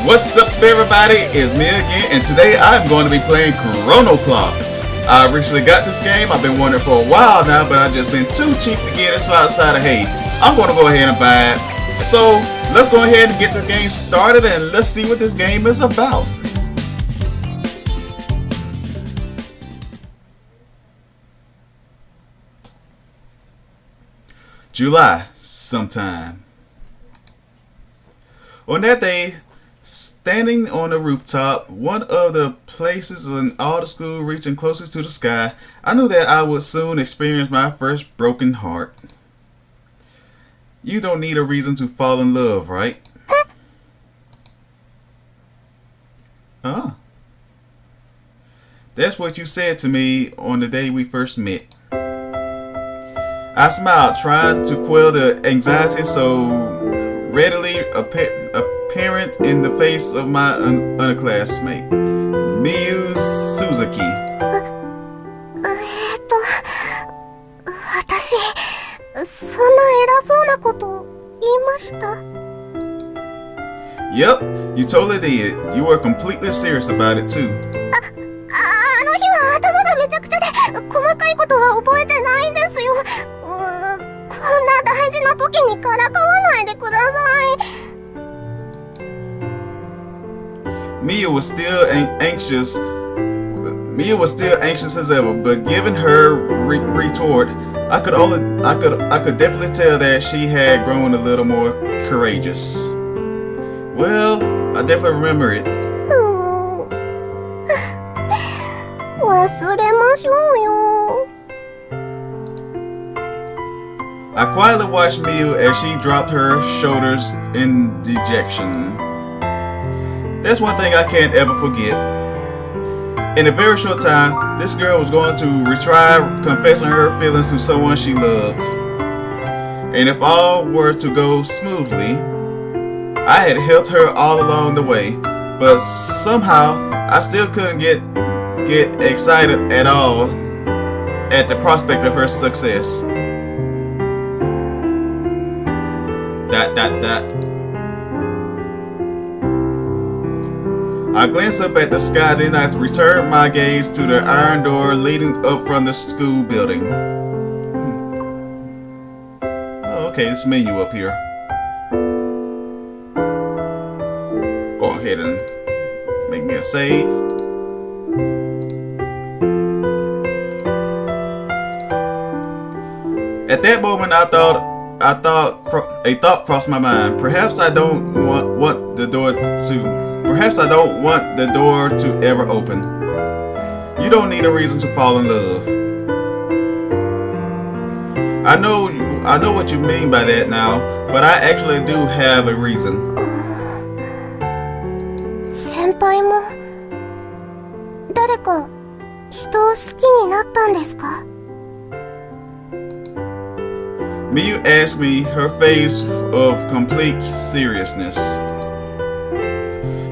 What's up everybody, it's me again, and today I'm going to be playing Chrono Clock. I recently got this game. I've been wanting it for a while now, but I've just been too cheap to get it, so I decided, hey, I'm going to go ahead and buy it. So let's go ahead and get the game started and let's see what this game is about. July sometime. On that day, standing on the rooftop, one of the places in all the school reaching closest to the sky, I knew that I would soon experience my first broken heart. You don't need a reason to fall in love, right? Oh. That's what you said to me on the day we first met. I smiled, trying to quell the anxiety so readily apparent in the face of my underclassmate, Miyu Suzuki. 私、そんな偉そうなこと言いました？ Yep, you totally did. You were completely serious about it too. あの日は頭がめちゃくちゃで細かいことは覚えてないんですよ。こんな大事な時にからかわないでください。 Mia was still anxious. Mia was still anxious as ever, but given her retort, I could definitely tell that she had grown a little more courageous. Well, I definitely remember it. 忘れましょうよ。 I quietly watched Miu as she dropped her shoulders in dejection. That's one thing I can't ever forget. In a very short time, this girl was going to retry confessing her feelings to someone she loved. And if all were to go smoothly, I had helped her all along the way, but somehow I still couldn't get excited at all at the prospect of her success. ... I glanced up at the sky, then I returned my gaze to the iron door leading up from the school building. Oh, okay, this menu up here. Go ahead and make me a save. At that moment, a thought crossed my mind. Perhaps I don't want the door to ever open. You don't need a reason to fall in love. I know what you mean by that now, but I actually do have a reason. 先輩も誰か人を好きになったんですか？ Miyu asked me, her face of complete seriousness.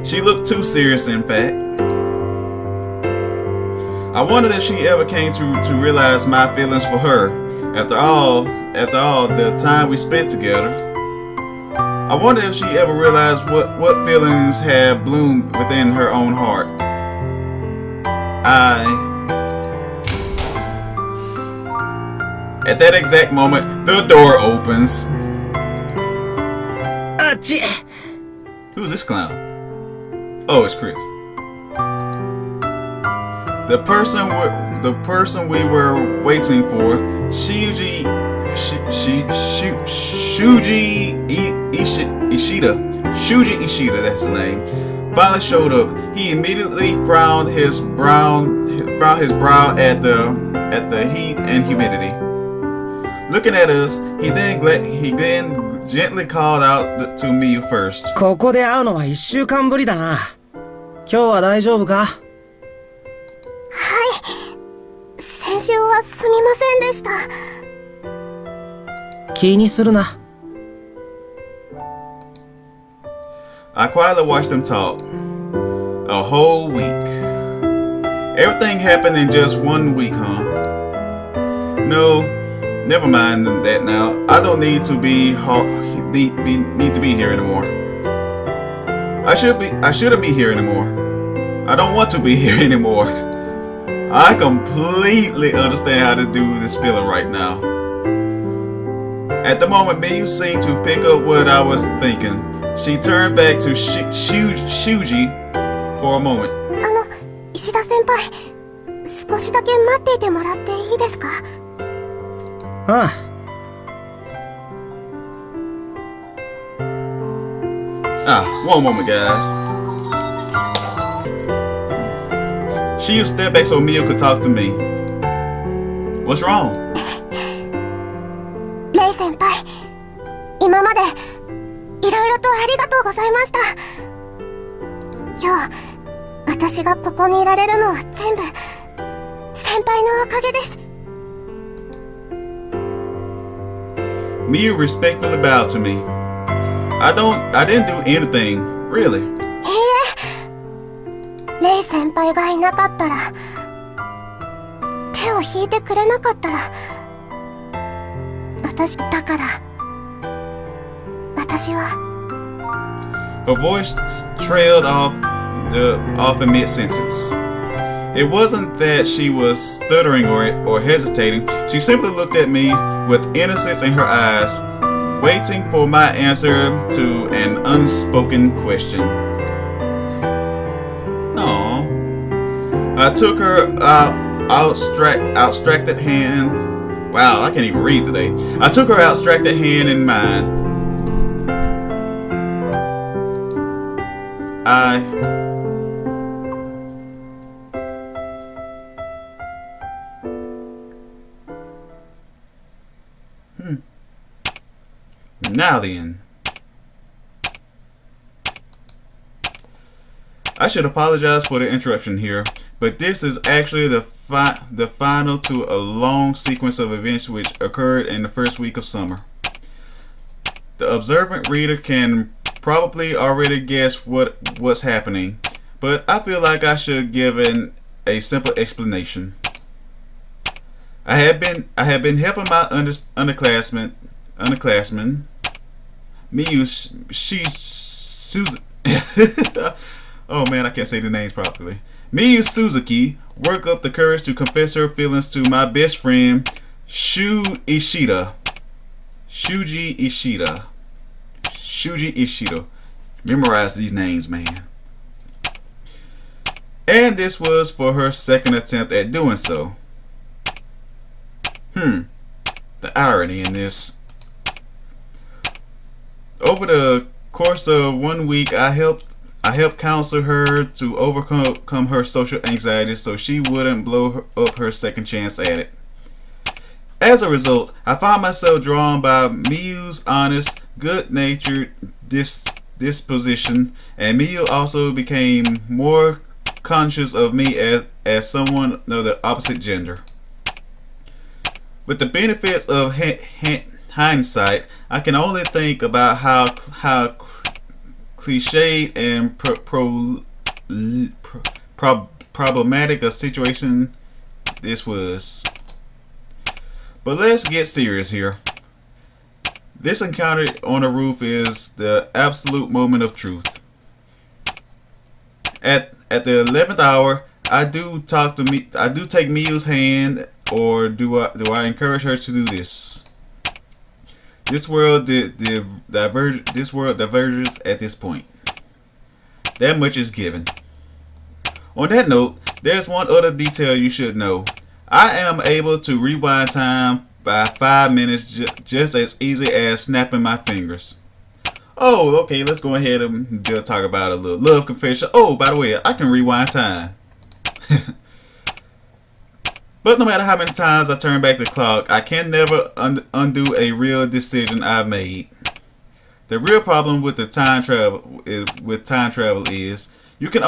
She looked too serious, in fact. I wondered if she ever came to realize my feelings for her. After all the time we spent together. I wondered if she ever realized what feelings had bloomed within her own heart. At that exact moment, the door opens. Who's this clown? Oh, it's Chris. The person we were waiting for, Shuji Ishida, that's his name, finally showed up. He immediately frowned his brow at the heat and humidity. Looking at us, he then gently called out to Miyu first. ここで会うのは1週間ぶりだな。今日は大丈夫か？はい。先週はすみませんでした。気にするな。I quietly watched them talk. A whole week. Everything happened in just 1 week, huh? No. Never mind that now. I don't need to be here anymore. I shouldn't be here anymore. I don't want to be here anymore. I completely understand how this dude is feeling right now. At the moment, Miyu seemed to pick up what I was thinking. She turned back to Shuji for a moment. 石田先輩、少しだけ待っていてもらっていいですか？ああ。One moment, guys. She stepped back so Miyu could talk to me. What's wrong? レイ先輩、今までいろいろとありがとうございました。今日、私がここにいられるのは全部先輩のおかげです。Miyu respectfully bowed to me. I didn't do anything, really. いいえ、レイ先輩がいなかったら、手を引いてくれなかったら、私は。Her voice trailed off in mid-sentence. It wasn't that she was stuttering or hesitating. She simply looked at me with innocence in her eyes, waiting for my answer to an unspoken question. Aww. I took her outstretched hand. Wow, I can't even read today. I took her outstretched hand in mine. Now then. I should apologize for the interruption here, but this is actually the final to a long sequence of events which occurred in the first week of summer. The observant reader can probably already guess what's happening, but I feel like I should give a simple explanation. I have been helping my underclassman Miyu Suzuki. Oh man, I can't say the names properly. Miyu Suzuki work up the courage to confess her feelings to my best friend Shuji Ishida. Memorize these names, man. And this was for her second attempt at doing so. The irony in this. Over the course of 1 week, I helped counsel her to overcome her social anxiety so she wouldn't blow up her second chance at it. As a result, I found myself drawn by Miyu's honest, good-natured disposition, and Miyu also became more conscious of me as someone of the opposite gender. With the benefits of hindsight, I can only think about how cliched and problematic a situation this was. But let's get serious here. This encounter on the roof is the absolute moment of truth. At the 11th hour, I do take Miyu's hand, or do I encourage her to do this? This world diverges at this point. That much is given. On that note, there's one other detail you should know. I am able to rewind time by 5 minutes just as easy as snapping my fingers. Oh, okay, let's go ahead and just talk about a little love confession. Oh, by the way, I can rewind time. But no matter how many times I turn back the clock, I can never undo a real decision I've made. The real problem with time travel is you can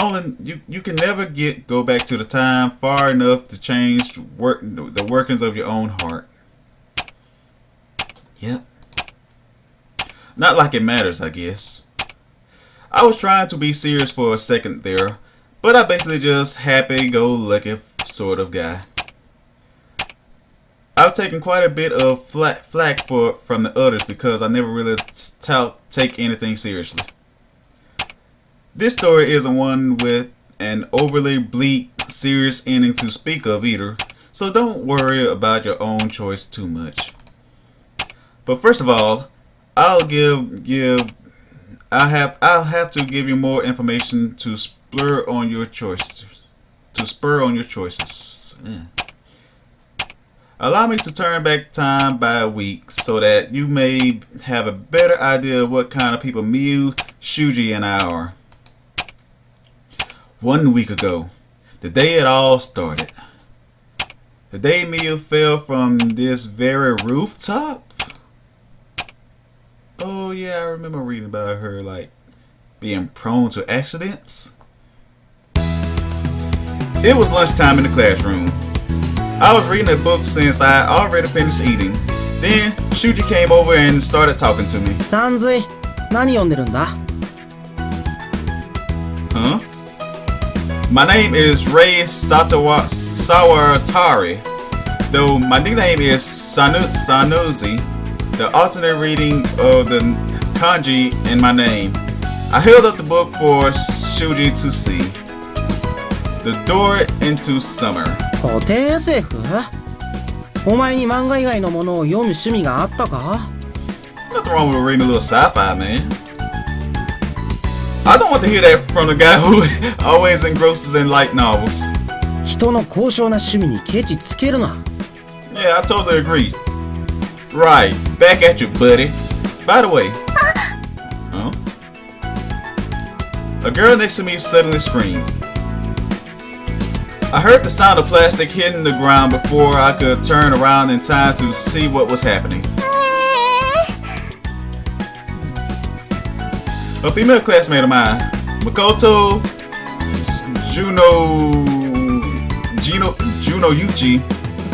never go back to the time far enough to change the workings of your own heart. Yep. Not like it matters, I guess. I was trying to be serious for a second there, but I'm basically just happy-go-lucky sort of guy. I've taken quite a bit of flack from the others because I never really take anything seriously. This story isn't one with an overly bleak, serious ending to speak of either, so don't worry about your own choice too much. But first of all, I'll have to give you more information to spur on your choices. Yeah. Allow me to turn back time by a week so that you may have a better idea of what kind of people Miu, Shuji, and I are. 1 week ago, the day it all started. The day Miu fell from this very rooftop. Oh yeah, I remember reading about her like being prone to accidents. It was lunchtime in the classroom. I was reading a book since I already finished eating. Then Shuji came over and started talking to me. さんずい、何読んでるんだ? Huh? My name is Rei Sawatari, though my nickname is Sanusi, the alternate reading of the kanji in my name. I held up the book for Shuji to see. The Door into Summer. 古典 SF? お前に漫画以外のものを読む趣味があったか? Nothing wrong with reading a little sci-fi, man. I don't want to hear that from the guy who always engrosses in light novels. 人の高尚な趣味にケチつけるな. Yeah, I totally agree. Right, back at you, buddy. By the way, huh? A girl next to me suddenly screamed. I heard the sound of plastic hitting the ground before I could turn around in time to see what was happening. A female classmate of mine, Makoto Junoyuchi,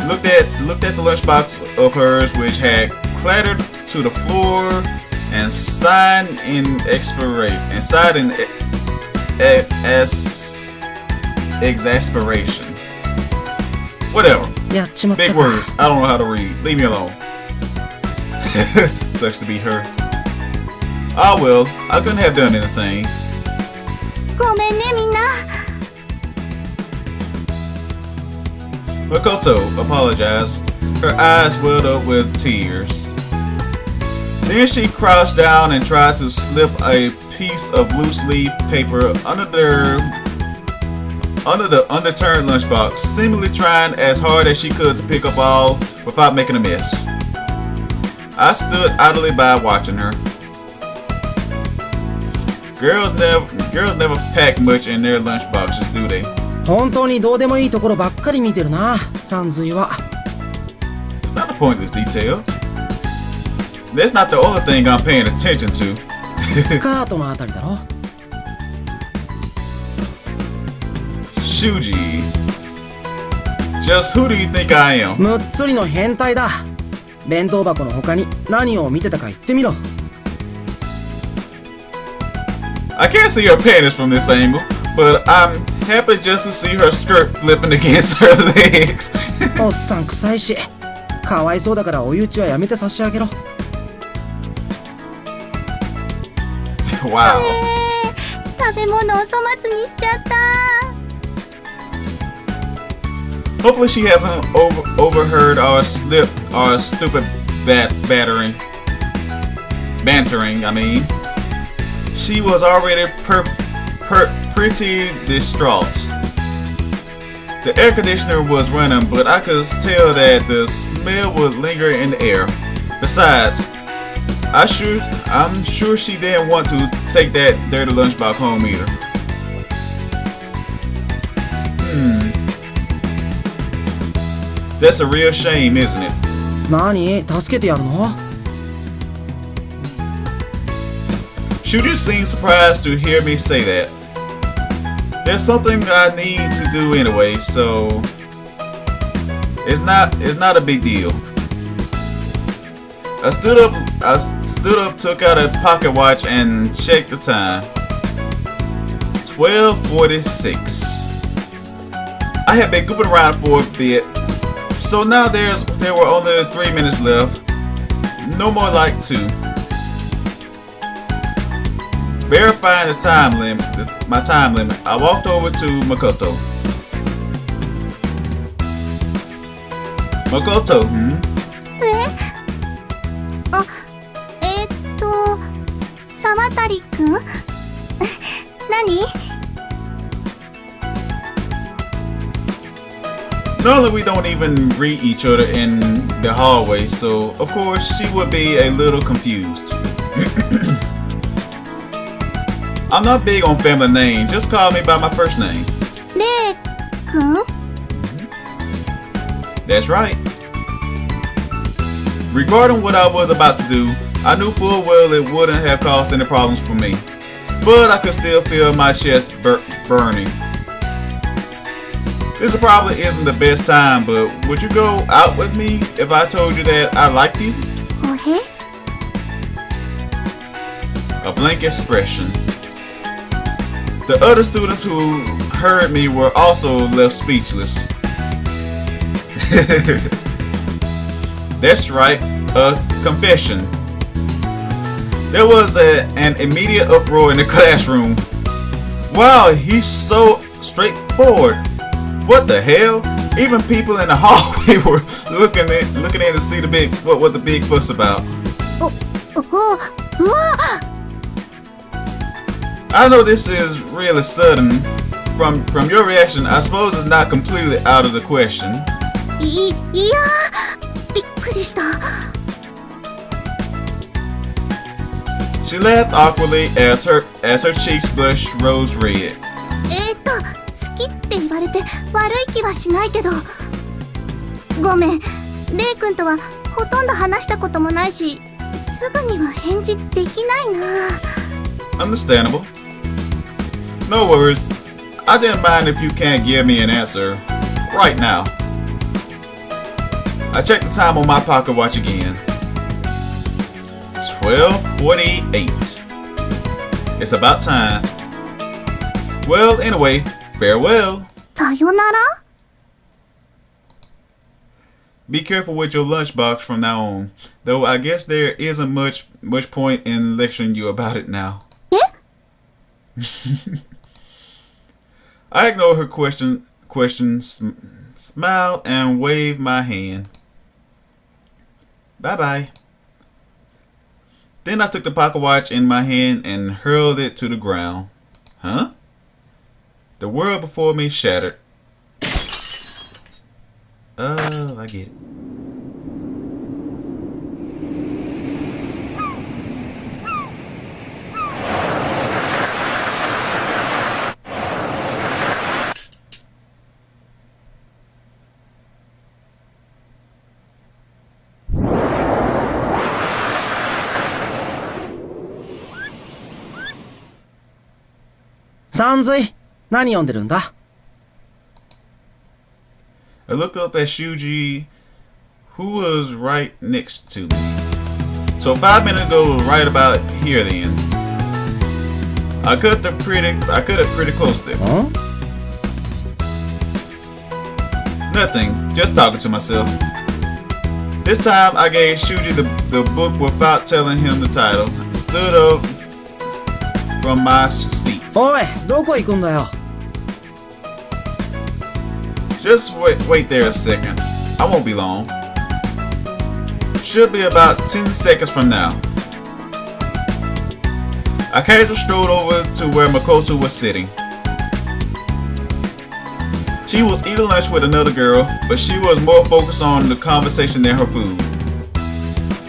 looked at the lunchbox of hers, which had clattered to the floor, and sighed in exasperation. Whatever. Big words. I don't know how to read. Leave me alone. Sucks to be her. Oh well, I couldn't have done anything. ごめんねみんな。 Makoto apologized. Her eyes welled up with tears. Then she crouched down and tried to slip a piece of loose leaf paper under the underturned lunchbox, seemingly trying as hard as she could to pick up all without making a mess. I stood idly by watching her. Girls never pack much in their lunchboxes, do they? 本当にどうでもいいところばっかり見てるな、さんずいは。 It's not a pointless detail. That's not the only thing I'm paying attention to. スカートのあたりだろ。 Shuji. Just who do you think I am? むっつりの変態だ。弁当箱の他に何を見てたか言ってみろ。 I can't see her panties from this angle, but I'm happy just to see her skirt flipping against her legs. おっさん臭いし、かわいそうだから追い打ちはやめて差し上げろ。Wow. 食べ物を粗末にしちゃった。 Hopefully she hasn't overheard our stupid bantering. I mean, she was already pretty distraught. The air conditioner was running, but I could tell that the smell would linger in the air. Besides, I'm sure she didn't want to take that dirty lunchbox home either. That's a real shame, isn't it? 何？助けてやるの？ Shuji seemed surprised to hear me say that. There's something I need to do anyway, so it's not a big deal. I stood up, took out a pocket watch and checked the time. 12:46. I had been goofing around for a bit, so now there were only 3 minutes left. No more like 2. Verifying the time limit, my time limit, I walked over to Makoto. Makoto, あ、沢渡くん何？ Normally we don't even greet each other in the hallway, so of course she would be a little confused. I'm not big on family names, just call me by my first name. レイくん？ That's right. Regarding what I was about to do, I knew full well it wouldn't have caused any problems for me, but I could still feel my chest burning. This probably isn't the best time, but would you go out with me if I told you that I liked you? おへ？ A blank expression. The other students who heard me were also left speechless. That's right, a confession. There was an immediate uproar in the classroom. Wow, he's so straightforward. What the hell? Even people in the hallway were looking in to see what the big fuss about. うわ！ I know this is really sudden. From your reaction, I suppose it's not completely out of the question. いやー、びっくりした。 She laughed awkwardly as her cheeks blushed rose red. 好きって言われて悪い気はしないけど。ごめん、レイ君とはほとんど話したこともないし、すぐには返事できないな。 Understandable. No worries. I didn't mind if you can't give me an answer right now. I checked the time on my pocket watch again. 12:48. It's about time. Well, anyway, farewell. さよなら？ Be careful with your lunchbox from now on. Though I guess there isn't much point in lecturing you about it now. え？ I ignored her questions, smiled, and waved my hand. Bye-bye. Then I took the pocket watch in my hand and hurled it to the ground. Huh? The world before me shattered. Oh, I get it. Sanzui, 何読んでるんだ? I looked up at Shuji, who was right next to me. So 5 minutes ago, right about here then. I cut it pretty close there. Huh? Nothing, just talking to myself. This time I gave Shuji the book without telling him the title. Stood up from my seat. おい、どこ行くんだよ? Just wait there a second. I won't be long. Should be about 10 seconds from now. I casually strolled over to where Makoto was sitting. She was eating lunch with another girl, but she was more focused on the conversation than her food.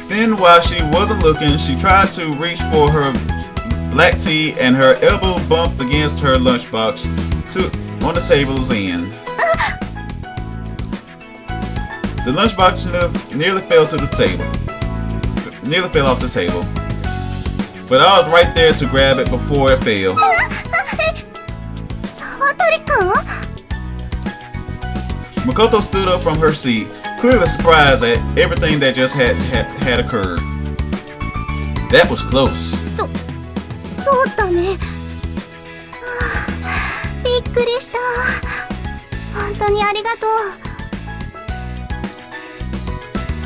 Then, while she wasn't looking, she tried to reach for her black tea and her elbow bumped against her lunchbox on the table's end. The lunchbox nearly fell to the table. Nearly fell off the table. But I was right there to grab it before it fell. 沢渡くん？ Makoto stood up from her seat, clearly surprised at everything that just had occurred. That was close. そうだね。びっくりした。本当にありがとう。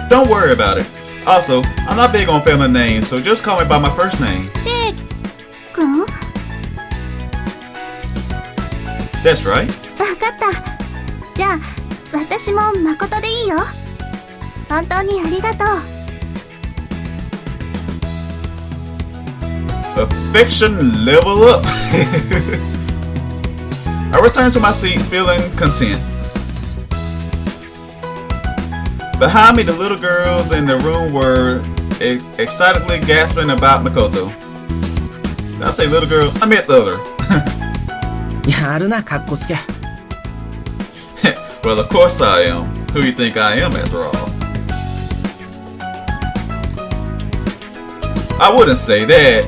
Don't worry about it. Also, I'm not big on family names, so just call me by my first name. レイ君？ That's right. わかった。じゃあ、私も誠でいいよ。本当にありがとう。Affection level up. I returned to my seat feeling content. Behind me, the little girls in the room were excitedly gasping about Makoto. Did I say little girls? I meant the other. やるな、かっこつけ。Well, of course I am. Who do you think I am, after all? I wouldn't say that.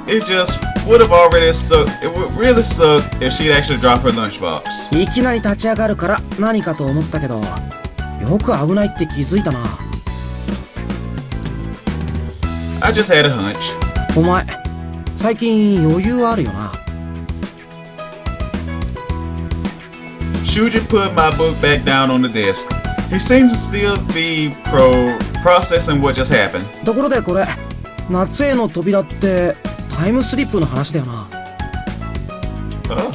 It just would have already sucked. It would really suck if she'd actually dropped her lunchbox. いきなり立ち上がるから何かと思ったけど、よく危ないって気づいたな。I just had a hunch. お前、最近余裕あるよな。Shuji put my book back down on the desk. He seems to still be processing what just happened. ところでこれ、夏への扉ってタイムスリップの話だよな。Oh.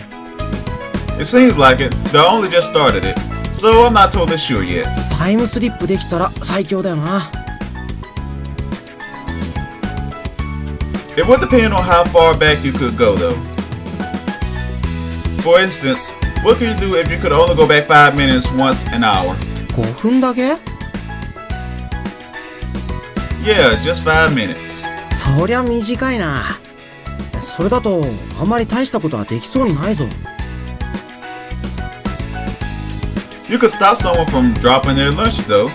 It seems like it. They only just started it, so I'm not totally sure yet. タイムスリップできたら最強だよな。It would depend on how far back you could go, though. For instance, what could you do if you could only go back 5 minutes once an hour? 5分だけ？ Yeah, just 5 minutes. そりゃ短いな。それだとあんまり大したことはできそうにないぞ。You could stop someone from dropping their lunch, though.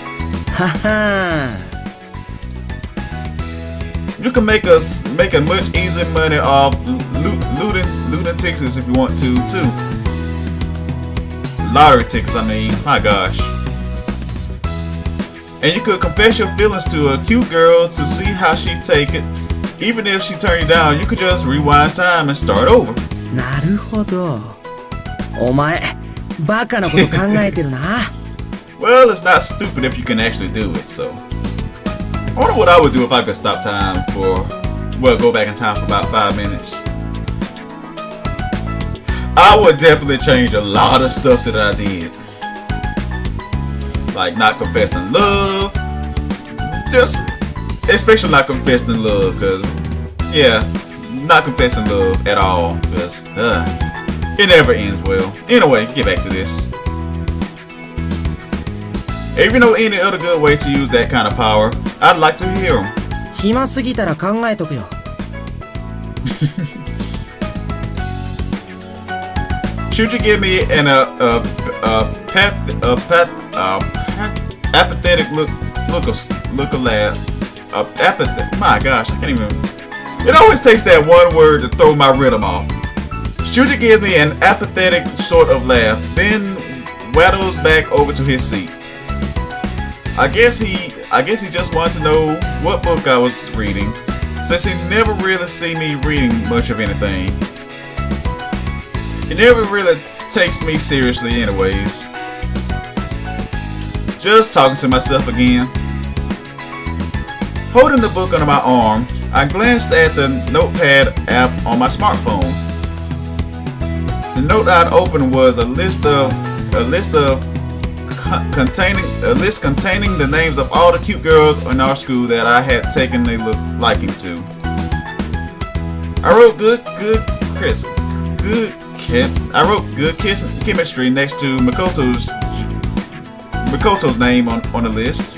はは You can make a much easier money off looting tickets if you want to, too. Lottery tickets, I mean. My gosh. And you could confess your feelings to a cute girl to see how she take it. Even if she turned you down, you could just rewind time and start over. なるほど。お前、バカなこと考えてるな。Well, it's not stupid if you can actually do it, so. I wonder what I would do if I could stop time for, well, go back in time for about 5 minutes. I would definitely change a lot of stuff that I did. Like not confessing love. Just, especially not confessing love, because, yeah, not confessing love at all, because, it never ends well. Anyway, get back to this. If you know any other good way to use that kind of power, I'd like to hear them. 暇すぎたら考えとくよ。Should you give me an apathetic look of laugh? Apathy. My gosh, I can't even. It always takes that one word to throw my rhythm off. Should you give me an apathetic sort of laugh, then waddles back over to his seat. I guess he just wanted to know what book I was reading, since he never really see me reading much of anything. He never really takes me seriously anyways. Just talking to myself again. Holding the book under my arm, I glanced at the notepad app on my smartphone. The note I'd opened was a list containing the names of all the cute girls in our school that I had taken a liking to. I wrote good chemistry next to Makoto's name on the list.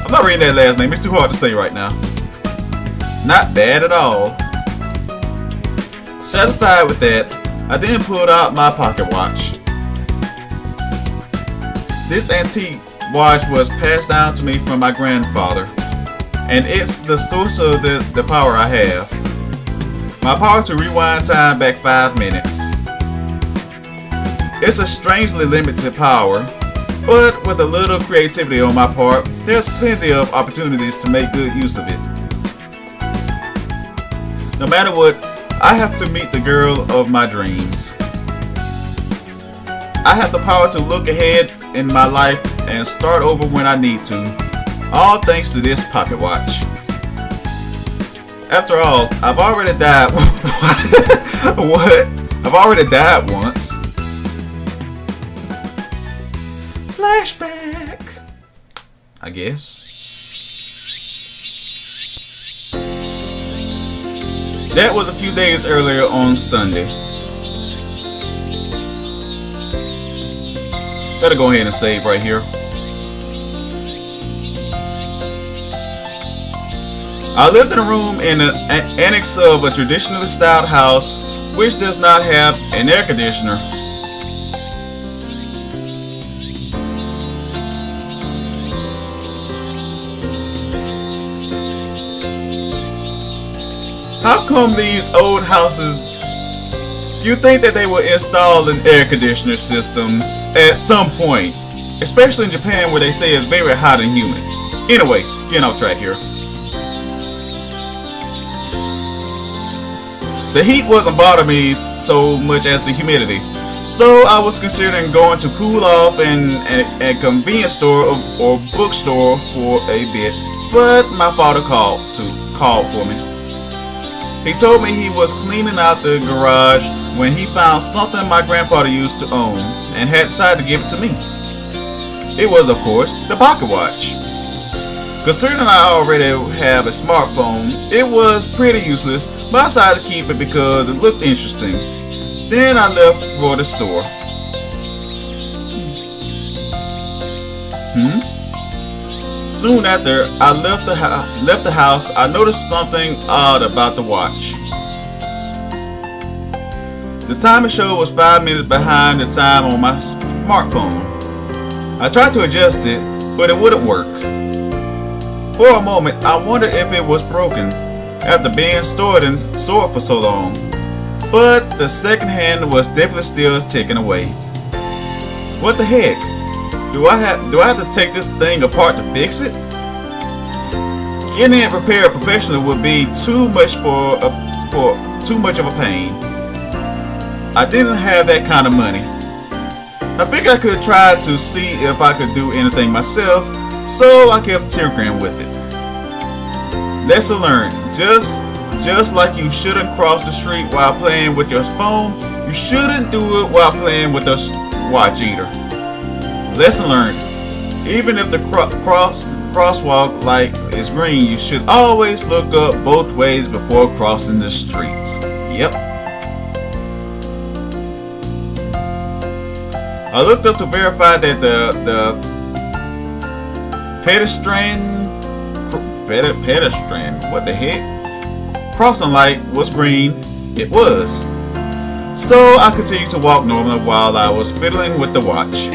I'm not reading that last name, it's too hard to say right now. Not bad at all. Satisfied with that, I then pulled out my pocket watch. This antique watch was passed down to me from my grandfather, and it's the source of the power I have. My power to rewind time back 5 minutes. It's a strangely limited power, but with a little creativity on my part, there's plenty of opportunities to make good use of it. No matter what, I have to meet the girl of my dreams. I have the power to look ahead in my life and start over when I need to, all thanks to this pocket watch. After all, I've already died. What? I've already died once. Flashback, I guess. That was a few days earlier on Sunday. Gotta go ahead and save right here. I lived in a room in an annex of a traditionally styled house which does not have an air conditioner. How come these old houses, you think that they will install an air conditioner system at some point, especially in Japan where they say it's very hot and humid. Anyway, getting off track here. The heat wasn't bothering me so much as the humidity, so I was considering going to cool off in a convenience store or bookstore for a bit, but my father called for me. He told me he was cleaning out the garage when he found something my grandfather used to own and had decided to give it to me. It was, of course, the pocket watch. Considering I already have a smartphone, it was pretty useless, but I decided to keep it because it looked interesting. Then I left for the store. Soon after I left the house, I noticed something odd about the watch. The time it showed was 5 minutes behind the time on my smartphone. I tried to adjust it, but it wouldn't work. For a moment, I wondered if it was broken after being stored for so long, but the second hand was definitely still ticking away. What the heck? Do I have to take this thing apart to fix it? Getting it repaired professionally would be too much too much of a pain. I didn't have that kind of money. I figured I could try to see if I could do anything myself, so I kept tinkering with it. Lesson learned. Just like you shouldn't cross the street while playing with your phone, you shouldn't do it while playing with a watch either. Lesson learned. Even if the crosswalk light is green, you should always look up both ways before crossing the streets. Yep. I looked up to verify that the pedestrian, what the heck? Crossing light was green. It was. So I continued to walk normally while I was fiddling with the watch.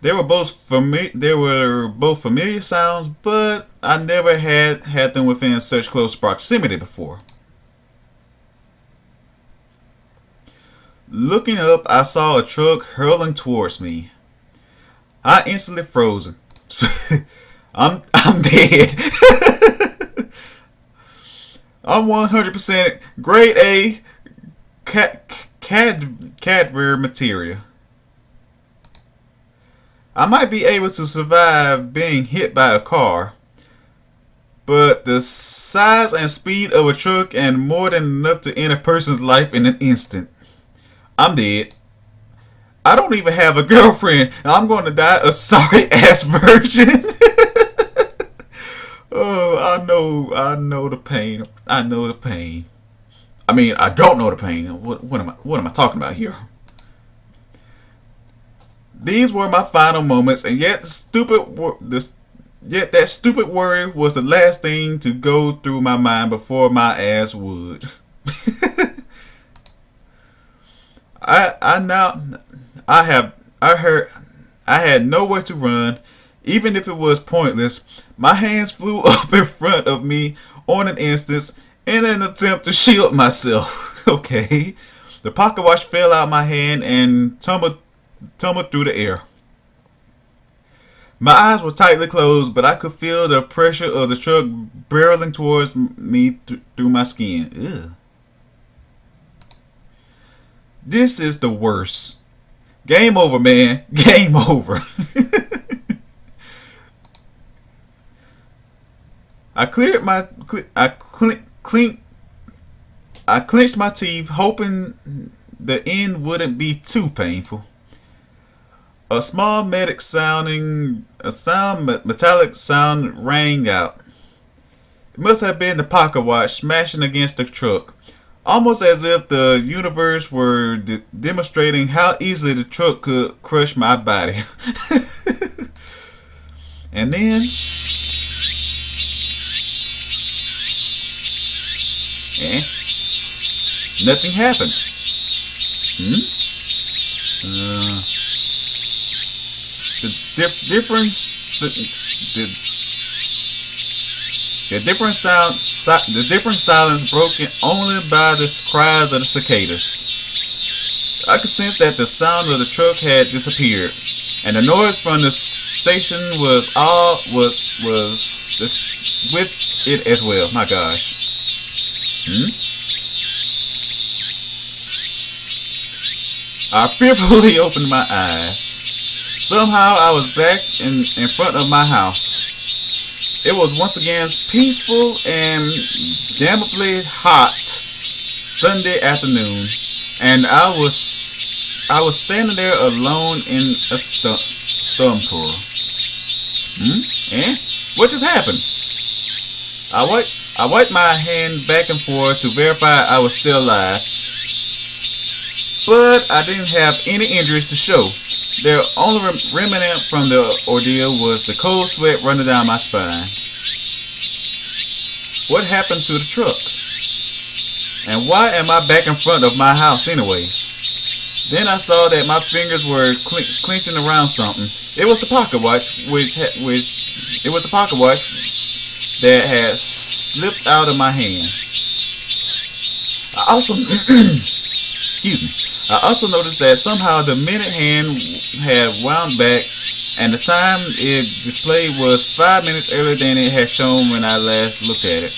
They were both familiar sounds, but I never had them within such close proximity before. Looking up, I saw a truck hurling towards me. I instantly froze. I'm dead. I'm 100% grade A cadver material. I might be able to survive being hit by a car, but the size and speed of a truck and more than enough to end a person's life in an instant. I'm dead. I don't even have a girlfriend. I'm going to die a sorry ass virgin. Oh, I know the pain. I know the pain. I mean, I don't know the pain. What am I talking about here? These were my final moments, and yet that stupid worry was the last thing to go through my mind before my ass would. I had nowhere to run, even if it was pointless. My hands flew up in front of me on an instant in an attempt to shield myself. Okay. The pocket watch fell out of my hand and tumbled through the air. My eyes were tightly closed, but I could feel the pressure of the truck barreling towards me through my skin. Ugh. This is the worst. Game over, man. Game over. I I clenched my teeth, hoping the end wouldn't be too painful. A small metallic sound rang out. It must have been the pocket watch smashing against the truck, almost as if the universe were demonstrating how easily the truck could crush my body. And then, nothing happened. The different silence broken only by the cries of the cicadas. I could sense that the sound of the truck had disappeared, and the noise from the station was with it as well. My gosh. I fearfully opened my eyes. Somehow I was back in front of my house. It was once again peaceful and damnably hot Sunday afternoon, and I was standing there alone in a slumber. What just happened? I wiped my hand back and forth to verify I was still alive, but I didn't have any injuries to show. The only remnant from the ordeal was the cold sweat running down my spine. What happened to the truck? And why am I back in front of my house anyways? Then I saw that my fingers were clenching around something. It was the pocket watch, that had slipped out of my hand. I also I also noticed that somehow the minute hand had wound back, and the time it displayed was 5 minutes earlier than it had shown when I last looked at it.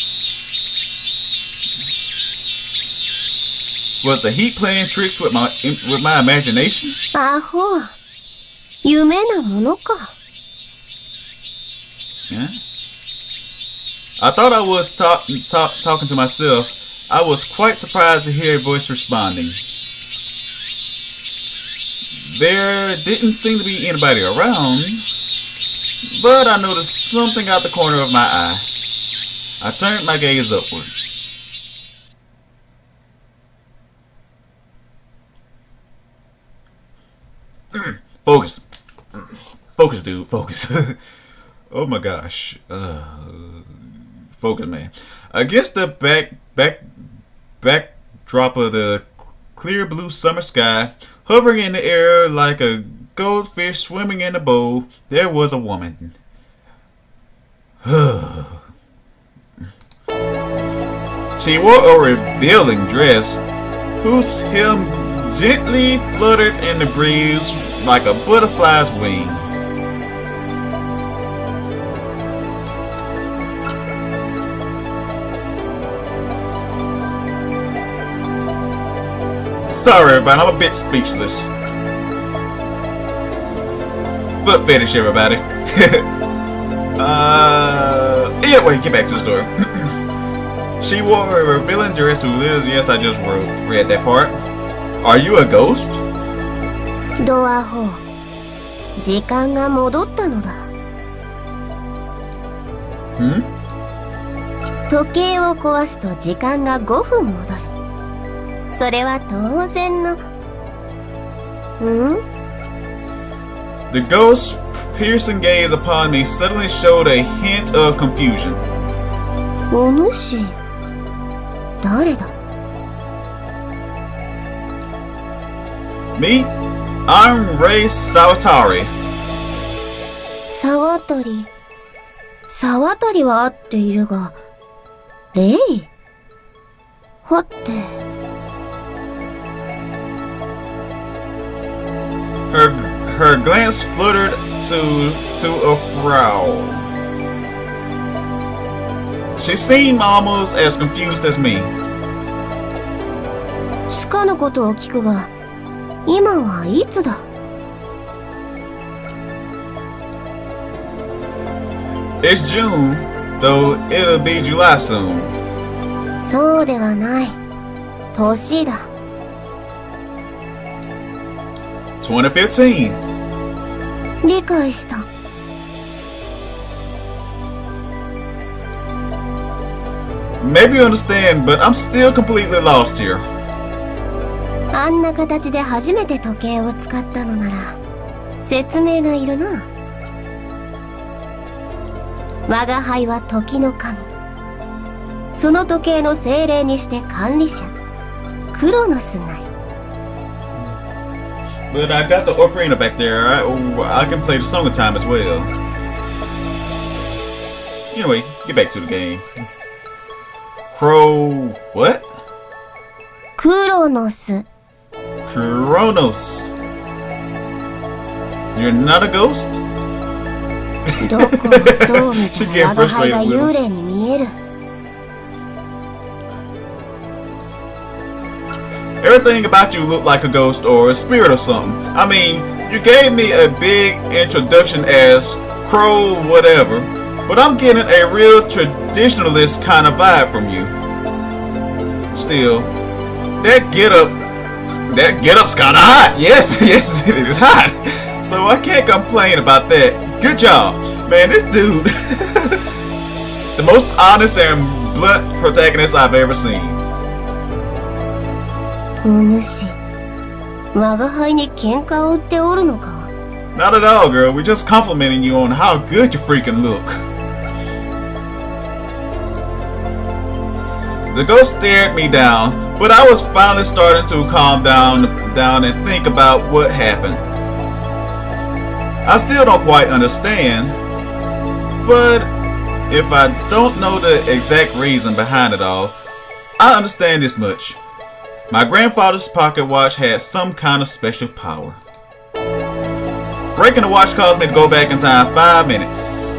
Was the heat playing tricks with my imagination? アホ。夢なものか。Yeah. I thought I was talking to myself. I was quite surprised to hear a voice responding. There didn't seem to be anybody around, but I noticed something out the corner of my eye. I turned my gaze upward. Focus. Focus, dude. Focus. Oh my gosh. Focus, man. Against the backdrop of the clear blue summer sky, hovering in the air like a goldfish swimming in a bowl, there was a woman. She wore a revealing dress whose hem gently fluttered in the breeze like a butterfly's wing. Sorry, everybody, I'm a bit speechless. Foot fetish, everybody. Anyway, get back to the story. She wore a revealing dress who lives. Yes, I just read that part. Are you a ghost? ドアホ。時間が戻ったのだ。時計を壊すと時間が5分戻る。それは当然の。The ghost's piercing gaze upon me suddenly showed a hint of confusion. お主、誰だ？ Me? I'm Ray Sawatari. 沢渡。沢渡は合っているが、レイ？はて。Her glance fluttered to a frown. She seemed almost as confused as me. つかぬことを聞くが、今はいつだ？ It's June, though it'll be July soon. そうではない。年だ。2015. 理解した。Maybe you understand, but I'm still completely lost here. あんな形で初めて時計を使ったのなら説明がいるな。我が輩は時の神。その時計の精霊にして管理者クロノスがい。But I got the ocarina back there. I can play the song of time as well. Anyway, get back to the game. What? クロノス。Chronos. You're not a ghost? どこもどう見ても我が輩が幽霊に見える。Everything about you looked like a ghost or a spirit or something. I mean, you gave me a big introduction as Crow whatever, but I'm getting a real traditionalist kind of vibe from you. Still, that getup's kinda hot. Yes, yes, it is hot. So I can't complain about that. Good job. Man, this dude, the most honest and blunt protagonist I've ever seen. お主、我が輩に喧嘩を売っておるのか。 Not at all, girl. We're just complimenting you on how good you freaking look. The ghost stared me down, but I was finally starting to calm down and think about what happened. I still don't quite understand, but if I don't know the exact reason behind it all, I understand this much. My grandfather's pocket watch had some kind of special power. Breaking the watch caused me to go back in time 5 minutes.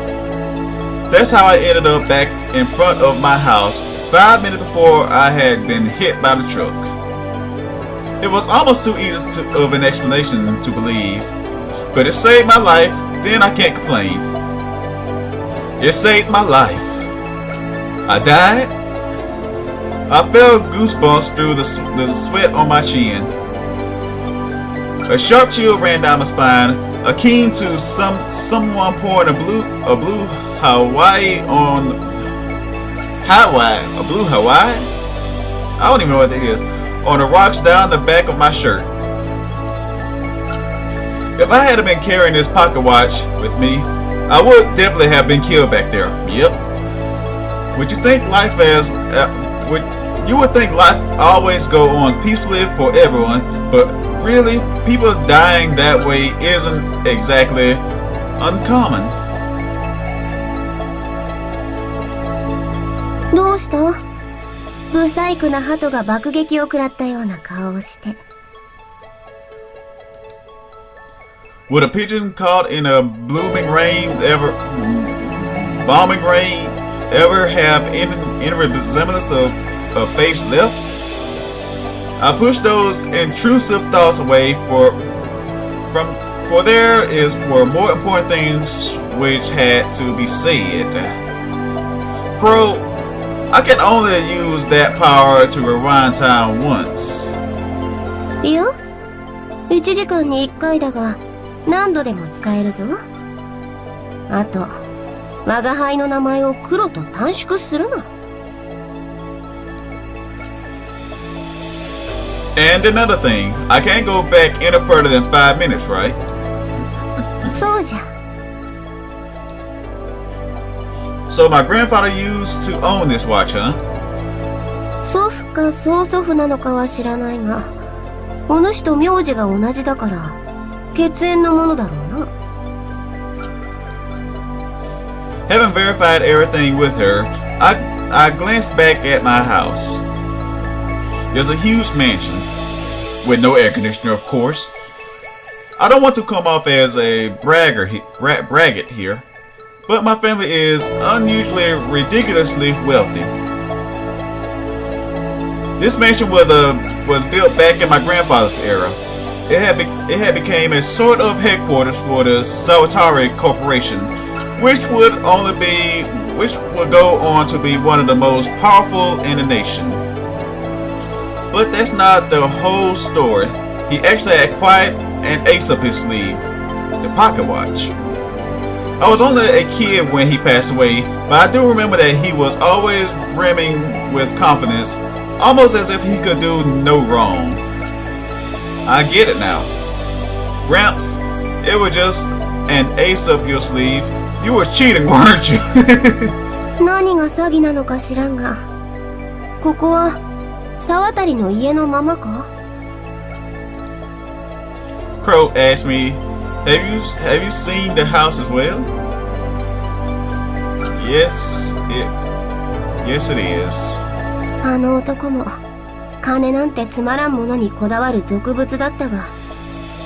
That's how I ended up back in front of my house 5 minutes before I had been hit by the truck. It was almost too easy of an explanation to believe, but it saved my life, then I can't complain. It saved my life. I died. I felt goosebumps through the sweat on my chin. A sharp chill ran down my spine, akin to someone pouring a blue Hawaii on a blue Hawaii? I don't even know what that is. On the rocks down the back of my shirt. If I had been carrying this pocket watch with me, I would definitely have been killed back there. Yep. You would think life always go on peacefully for everyone, but really, people dying that way isn't exactly uncommon. どうした？不細工な鳩が爆撃を食らったような顔をして。Would a pigeon caught in a bombing rain ever have any resemblance of a face left? I pushed those intrusive thoughts away for there were more important things which had to be said. Crow, I can only use that power to rewind time once. いや、1時間に1回だが何度でも使えるぞ。あと、我が輩の名前を黒と短縮するな。And another thing, I can't go back any further than 5 minutes, right? そうじゃ。So my grandfather used to own this watch, huh? 祖父か曽祖父なのかは知らないが、お主と名字が同じだから血縁のものだろうな。Having verified everything with her, I glanced back at my house. There's a huge mansion, with no air conditioner, of course. I don't want to come off as a braggart here, but my family is unusually ridiculously wealthy. This mansion was built back in my grandfather's era. It had became a sort of headquarters for the Sawatari Corporation, which would go on to be one of the most powerful in the nation. But that's not the whole story. He actually had quite an ace up his sleeve, the pocket watch. I was only a kid when he passed away, but I do remember that he was always brimming with confidence, almost as if he could do no wrong. I get it now. Gramps, it was just an ace up your sleeve. You were cheating, weren't you? 何が詐欺なのか知らんが、ここは沢渡の家のままか？ Crow asked me, have you seen the house as well? Yes, it is. あの男も金なんてつまらんものにこだわる俗物だったが、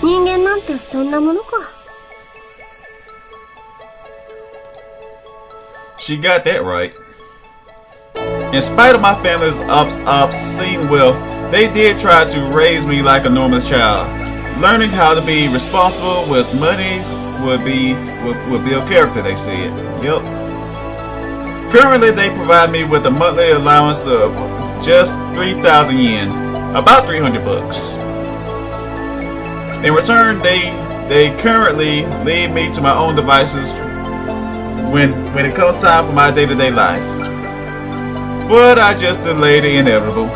人間なんてそんなものか。She got that right. In spite of my family's obscene wealth, they did try to raise me like a normal child. Learning how to be responsible with money would build character, they said. Yep. Currently, they provide me with a monthly allowance of just 3,000 yen, about 300 bucks. In return, they currently leave me to my own devices when it comes time for my day-to-day life. But I just delay the inevitable.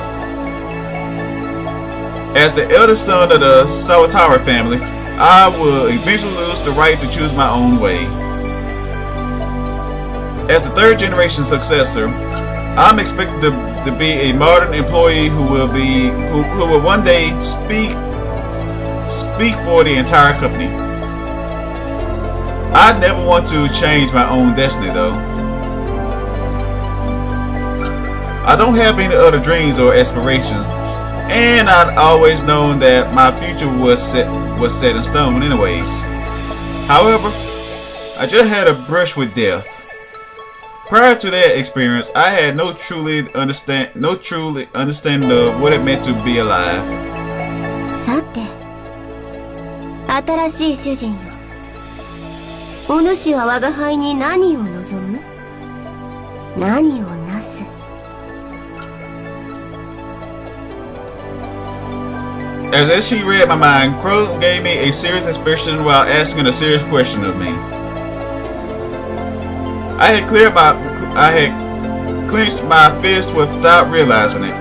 As the eldest son of the Sawatara family, I will eventually lose the right to choose my own way. As the third generation successor, I'm expected to be a modern employee who will one day speak for the entire company. I never want to change my own destiny though. I don't have any other dreams or aspirations, and I'd always known that my future was set in stone anyways. However, I just had a brush with death. Prior to that experience, I had no truly understanding of what it meant to be alive. さて、新しい主人よ。お主は我が輩に何を望む？何をなす？ As if she read my mind, Crow gave me a serious expression while asking a serious question of me. I had clenched my fist without realizing it.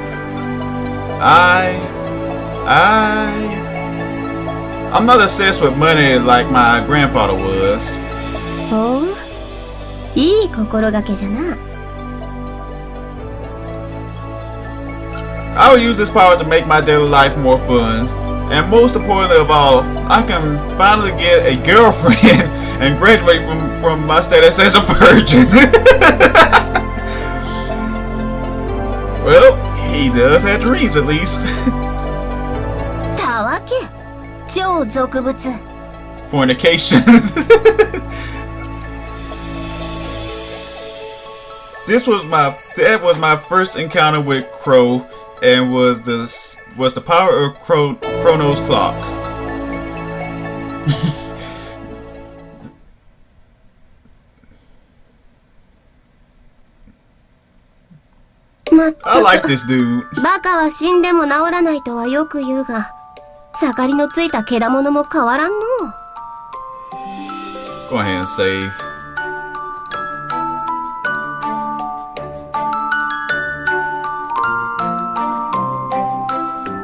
I'm not obsessed with money like my grandfather was. ほう、いい心がけじゃな。 I will use this power to make my daily life more fun, and most importantly of all, I can finally get a girlfriend and graduate from my status as a virgin. Well, he does have dreams at least. たわけ、超俗物。 Fornication. That was my first encounter with Crow, and was the power of Chrono's Clock. I like this dude. バカは死んでも治らないとはよく言うが、盛りのついたけだものも変わらんの。 Go ahead and save.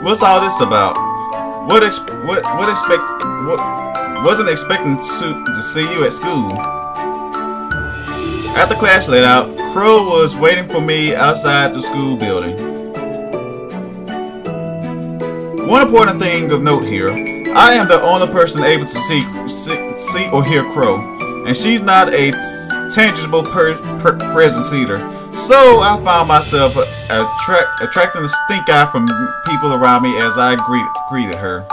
What's all this about? Wasn't expecting to see you at school. After class let out, Crow was waiting for me outside the school building. One important thing of note here, I am the only person able to see or hear Crow, and she's not a tangible presence either. So I found myself attracting the stink eye from people around me as I greeted her.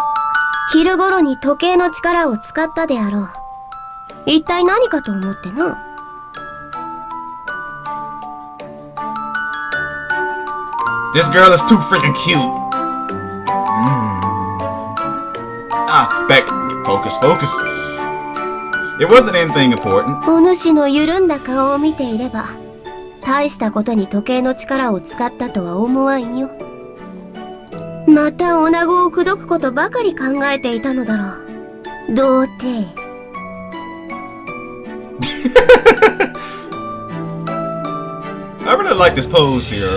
昼頃に時計の力を使ったであろう。一体何かと思ってな。 This girl is too freaking cute. Back. Focus. It wasn't anything important. お主の緩んだ顔を見ていれば、大したことに時計の力を使ったとは思わんよ。また女子を口説くことばかり考えていたのだろう。童貞。I really like this pose here.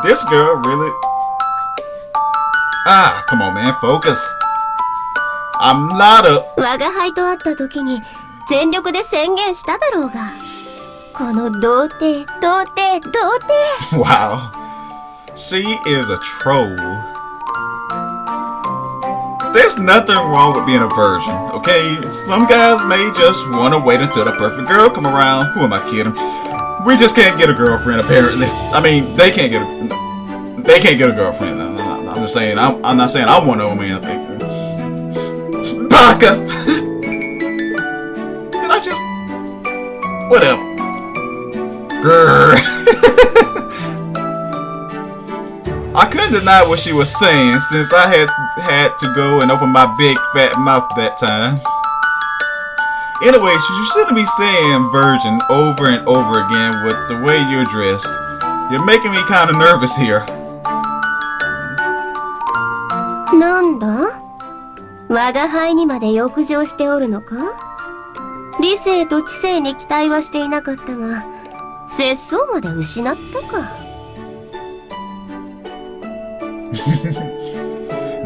This girl really... Ah, come on, man, focus. I'm not a... 我が輩と会った時に全力で宣言しただろうが。この童貞、童貞、童貞。Wow. She is a troll. There's nothing wrong with being a virgin, okay? Some guys may just want to wait until the perfect girl come around. Who am I kidding? We just can't get a girlfriend, apparently. I mean, they can't get a girlfriend. I'm just saying. I'm not saying I want to or anything. Baka. Did I just? Whatever. Grr. I couldn't deny what she was saying since I had to go and open my big fat mouth that time. Anyway, you shouldn't be saying virgin over and over again with the way you're dressed. You're making me kind of nervous here. なんだ？我が輩にまで欲情しておるのか？理性と知性に期待はしていなかったが、節操まで失ったか。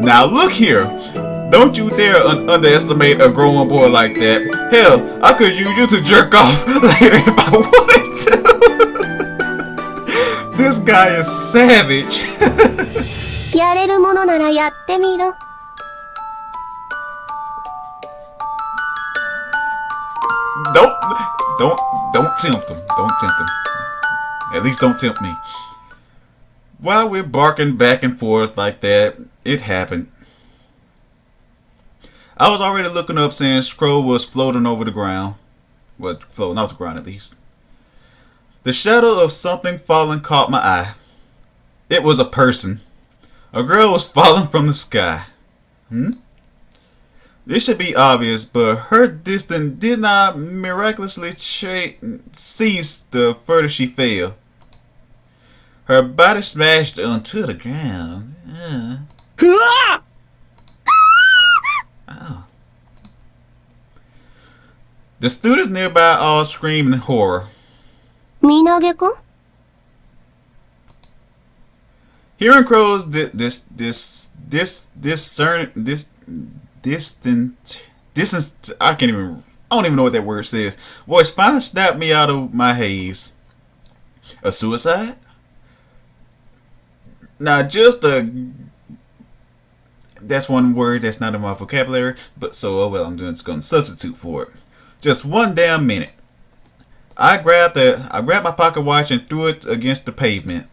Now look here. Don't you dare underestimate a grown boy like that. Hell, I could use you to jerk off later if I wanted to. This guy is savage. やれるものならやってみろ。Don't tempt him. Don't tempt him. At least don't tempt me. While we're barking back and forth like that, it happened. I was already looking up saying Scroll was floating over the ground. Well, floating off the ground at least. The shadow of something falling caught my eye. It was a person. A girl was falling from the sky. This should be obvious, but her distance did not miraculously cease the further she fell. Her body smashed onto the ground. Oh. The students nearby all screamed in horror. 身投げか？ Hearing Crow's distance, I don't even know what that word says. Voice finally snapped me out of my haze. A suicide? Now, that's one word that's not in my vocabulary, but so, oh well, I'm just going to substitute for it. Just one damn minute. I grabbed my pocket watch and threw it against the pavement.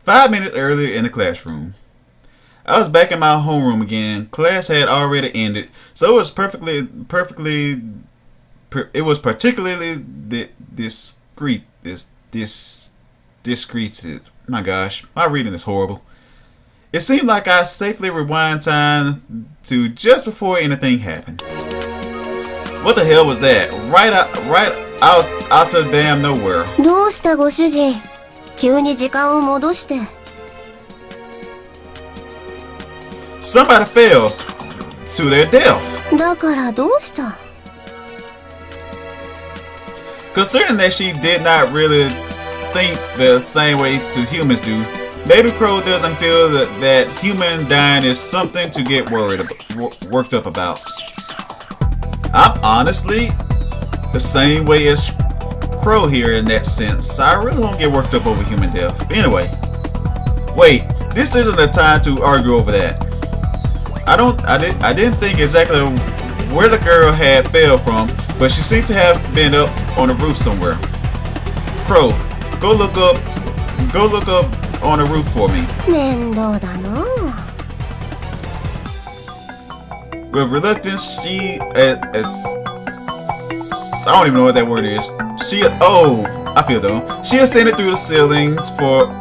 Five minutes earlier in the classroom. I was back in my homeroom again. Class had already ended, so it was particularly discreet. Discreet. My gosh, my reading is horrible. It seemed like I safely rewind time to just before anything happened. What the hell was that? Right out to damn nowhere. どうしたご主人？急に時間を戻して。Somebody fell to their death. だからどうした？ Considering that she did not really think the same way to humans do, maybe Crow doesn't feel that human dying is something to get worked up about. I'm honestly the same way as Crow here in that sense. I really don't get worked up over human death. But anyway, wait, this isn't the time to argue over that. I didn't think exactly where the girl had fell from, but she seemed to have been up on the roof somewhere. Crow, go look up on the roof for me. 面倒だな。 With reluctance, I don't even know what that word is. I feel though. She ascended through the ceiling from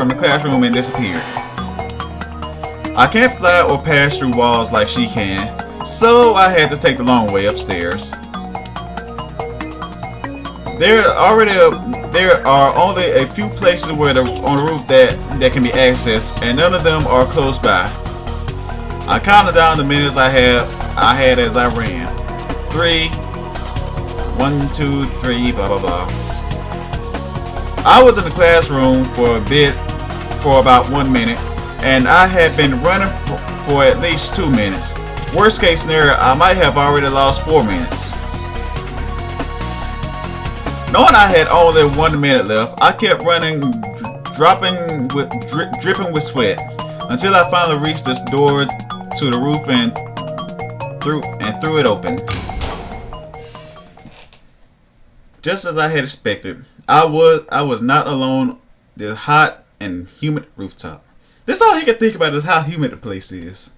the classroom and disappeared. I can't fly or pass through walls like she can, so I had to take the long way upstairs. There are only a few places on the roof that can be accessed, and none of them are close by. I counted down the minutes I had as I ran. 3, 1, 2, 3, blah blah blah. I was in the classroom for about 1 minute, and I had been running for at least 2 minutes. Worst case scenario, I might have already lost 4 minutes. Knowing I had only 1 minute left, I kept running, dripping with sweat, until I finally reached this door to the roof and threw it open. Just as I had expected, I was not alone on the hot and humid rooftop. That's all he could think about is how humid the place is.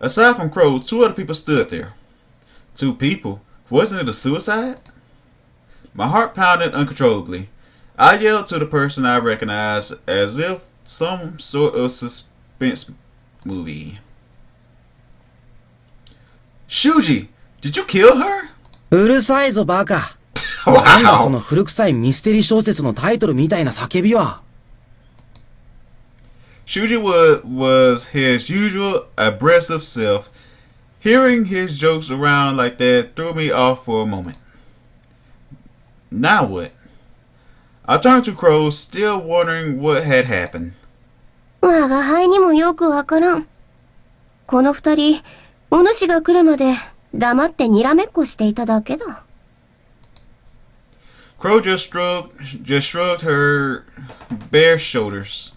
Aside from Crow, 2 other people stood there. 2 people? Wasn't it a suicide? My heart pounded uncontrollably. I yelled to the person I recognized as if some sort of suspense movie. Shuji, did you kill her? うるさいぞバカ。なんだその古臭いミステリー小説のタイトルみたいな叫びは。Shuji was his usual abrasive self. Hearing his jokes around like that threw me off for a moment. Now what? I turned to Crow, still wondering what had happened. 我が輩にもよくわからん。この二人、お主が来るまで黙ってにらめっこしていただけだ。Crow just shrugged her bare shoulders.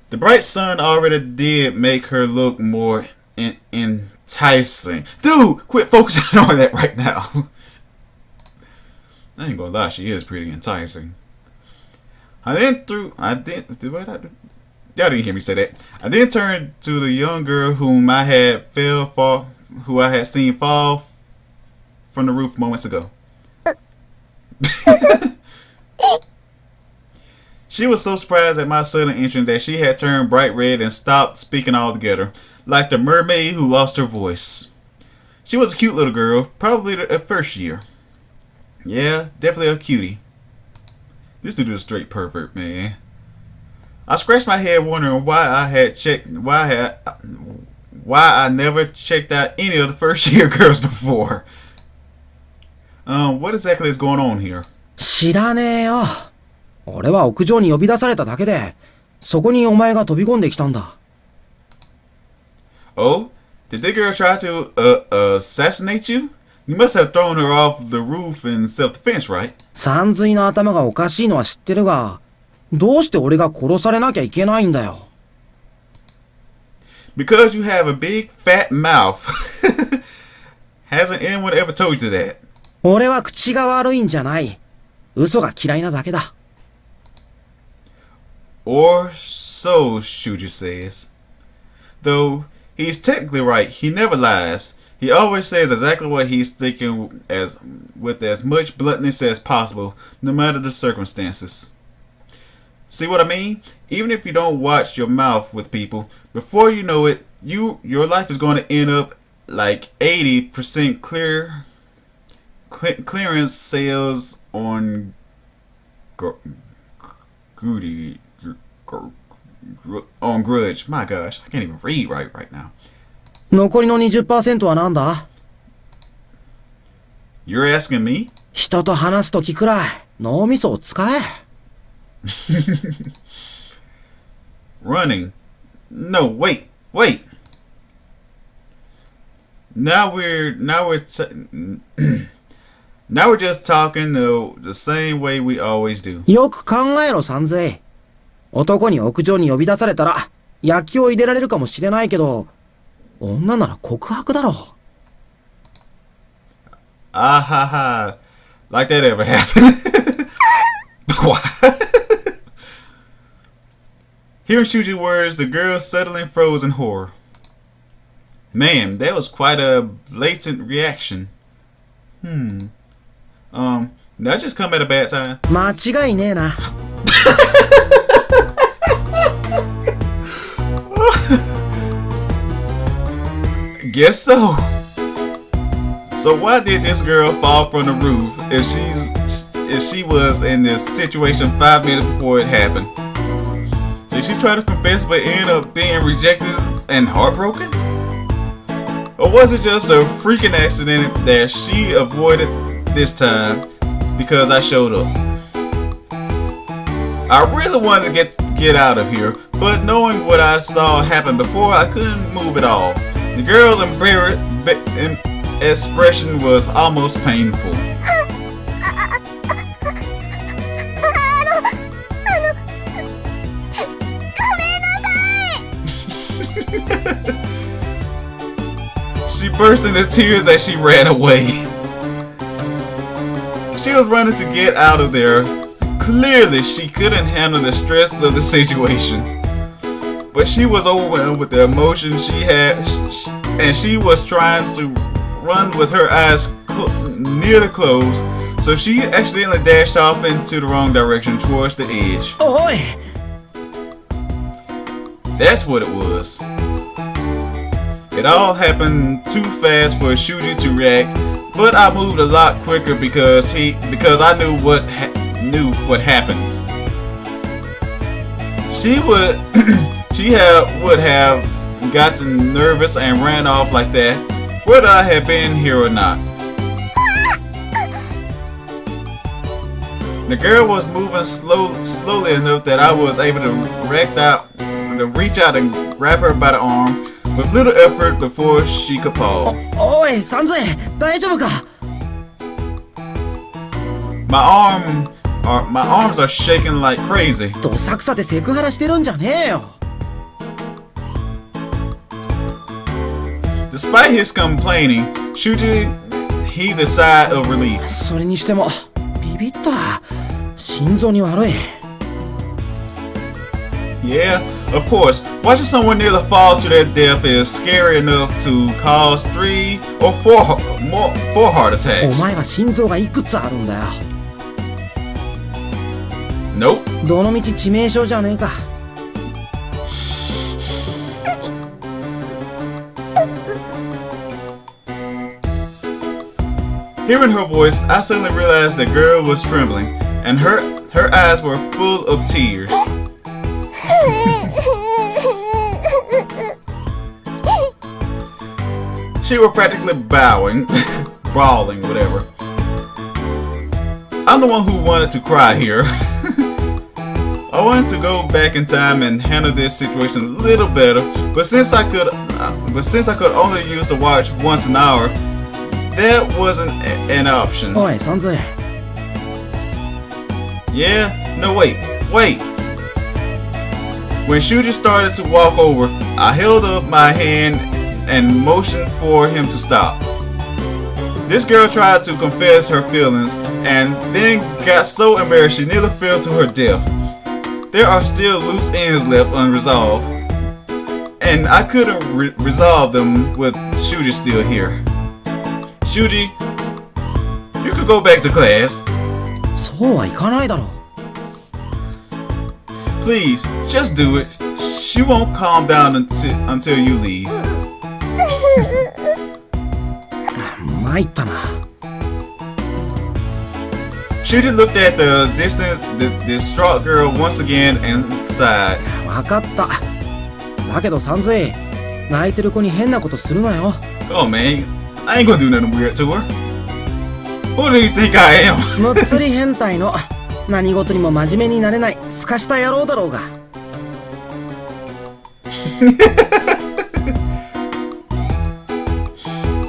The bright sun already did make her look more enticing. Dude, quit focusing on that right now. I ain't gonna lie, she is pretty enticing. Y'all didn't hear me say that. I then turned to the young girl who I had seen fall from the roof moments ago. She was so surprised at my sudden entrance that she had turned bright red and stopped speaking altogether, like the mermaid who lost her voice. She was a cute little girl, probably the first year. Yeah, definitely a cutie. This dude is a straight pervert, man. I scratched my head wondering why I never checked out any of the first year girls before. What exactly is going on here? 知らねえよ。俺は屋上に呼び出されただけで、そこにお前が飛び込んできたんだ。Oh? Did the girl try to assassinate you? You must have thrown her off the roof in self-defense, right? さんずいの頭がおかしいのは知ってるが、どうして俺が殺されなきゃいけないんだよ。Because you have a big fat mouth. Hasn't anyone ever told you that? 俺は口が悪いんじゃない。嘘が嫌いなだけだ。Or so Shuji says. Though he's technically right, he never lies. He always says exactly what he's thinking with as much bluntness as possible, no matter the circumstances. See what I mean? Even if you don't watch your mouth with people, before you know it, your life is going to end up like 80% clearance sales on Grudge. My gosh, I can't even read right now. 残りの 20% はなんだ？ You're asking me? 人と話すときくらい脳みそを使え。Running. No, wait. Now we're just talking the same way we always do. よく考えろ、さんぜい。男に屋上に呼び出されたら焼きを入れられるかもしれないけど、女なら告白だろ。Ah ha ha. Like that ever happened. What? Hearing Shuji's words, the girl suddenly froze in horror. Man, that was quite a blatant reaction. Did I just come at a bad time? 間違いねえな。Guess so. So why did this girl fall from the roof if she was in this situation 5 minutes before it happened? Did she try to confess but end up being rejected and heartbroken? Or was it just a freaking accident that she avoided this time because I showed up? I really wanted to get out of here, but knowing what I saw happen before, I couldn't move at all. The girl's expression was almost painful. She burst into tears as she ran away. She was running to get out of there. Clearly, she couldn't handle the stress of the situation. But she was overwhelmed with the emotion she had, and she was trying to run with her eyes nearly closed, so she accidentally dashed off into the wrong direction towards the edge. Oi! That's what it was. It all happened too fast for Shuji to react, but I moved a lot quicker because I knew what happened. She would have gotten nervous and ran off like that, whether I had been here or not. The girl was moving slowly enough that I was able to reach out and grab her by the arm with little effort before she could fall. Oi, Sanzue, 大丈夫か? My arms are shaking like crazy. どさくさでセクハラしてるんじゃねえよ。Despite his complaining, Shuji heaved a sigh of relief. それにしてもビビった。心臓に悪い。Yeah, of course. Watching someone nearly fall to their death is scary enough to cause 3 or 4 heart attacks. お前は心臓がいくつあるんだよ。Nope. どのみち致命傷じゃねえか。Hearing her voice, I suddenly realized the girl was trembling, and her eyes were full of tears. She was practically bawling, whatever. I'm the one who wanted to cry here. I wanted to go back in time and handle this situation a little better, but since I could only use the watch once an hour, that wasn't an option. おい、サンズ。Yeah? No, wait. When Shuji started to walk over, I held up my hand and motioned for him to stop. This girl tried to confess her feelings and then got so embarrassed she nearly fell to her death. There are still loose ends left unresolved, and I couldn't resolve them with Shuji still here. Shuji, you could go back to class. そうはいかないだろう。 Please, just do it. She won't calm down until you leave. 参ったな。Shuji looked at the distraught girl once again and sighed. わかった。だけどサンズイ、泣いてる子に変なことするなよ。 Oh man, I ain't gonna do nothing weird to her. Who do you think I am? むっつり変態の何事にも真面目になれないすかした野郎だろうが。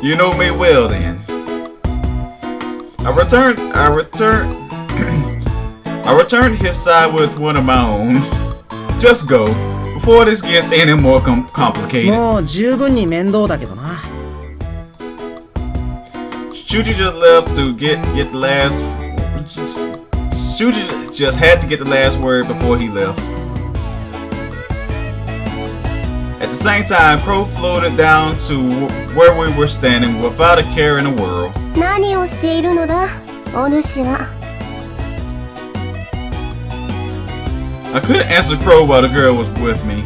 You know me well then. I returned his side with one of my own. Just go before this gets any more complicated. もう十分に面倒だけどな。 Shuji just left to get the last. Shuji just had to get the last word before he left. At the same time, Crow floated down to where we were standing without a care in the world. 何をしているのだ、お主は。 I couldn't answer Crow while the girl was with me,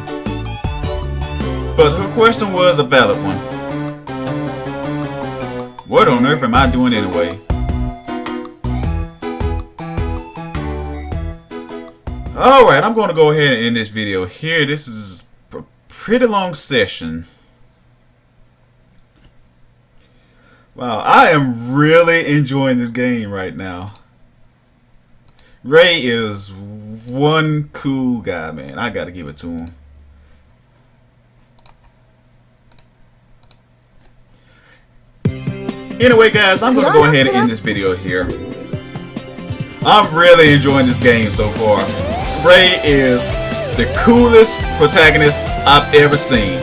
but her question was a valid one. What on earth am I doing anyway? Alright, I'm going to go ahead and end this video here. This is a pretty long session. Wow, I am really enjoying this game right now. Ray is one cool guy, man. I gotta give it to him. Anyway, guys, I'm gonna go ahead and end this video here. I'm really enjoying this game so far. Ray is the coolest protagonist I've ever seen.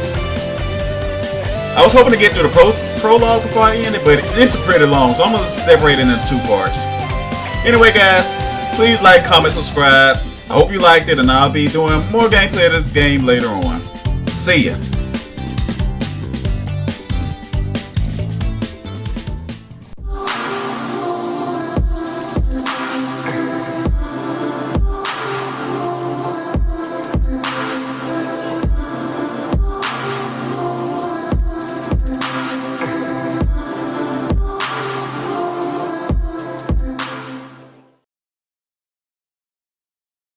I was hoping to get through the prologue before I end it, but it's pretty long, so I'm gonna separate it into 2 parts. Anyway, guys, please like, comment, subscribe. I hope you liked it, and I'll be doing more gameplay of this game later on. See ya.